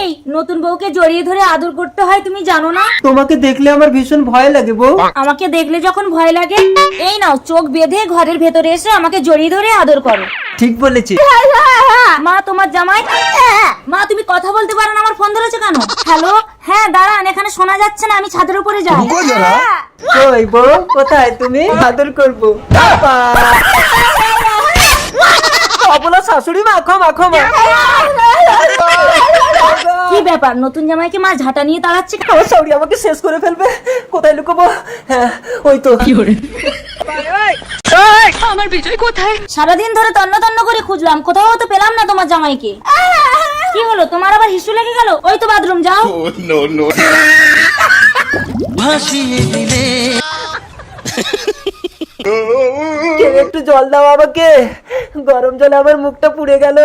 এই নতুন বউকে জড়িয়ে ধরে আদর করতে হয় তুমি জানো না? তোমাকে দেখলে আমার ভীষণ ভয় লাগে বউ। আমাকে দেখলে যখন ভয় লাগে, এই নাও চোখ বেঁধে ঘরের ভেতরে এসে আমাকে জড়িয়ে ধরে আদর করো। ঠিক বলেছি। মা তোমার জামাই। মা তুমি কথা বলতে পারো না, আমার ফোন ধরেছে কেন? হ্যালো, হ্যাঁ দাঁড়ান, এখানে শোনা যাচ্ছে না, আমি ছাদের উপরে যাই। ওই বউ কোথায় তুমি? আদর করবো। অবলা শাশুড়ি মা, ক্ষমা ক্ষমা। কি ব্যাপার, নতুন জামাইকে মা ঝাঁটা নিয়ে দাঁড়াচ্ছে? আমার শাশুড়ি আমাকে শেষ করে ফেলবে। কোথায় লুকোবো? হ্যাঁ ওই তো। আমার বিজয় কোথায়? সারাদিন ধরে তন্ন তন্ন করে খুঁজলাম, কোথাও তো পেলাম না তোমার জামাইকে। কি হলো তোমার, আবার হিসু লেগে গেল? ওই তো বাথরুম, যাও। একটু জল দাও আমাকে, গরম জলে আমার মুখটা পুড়ে গেল।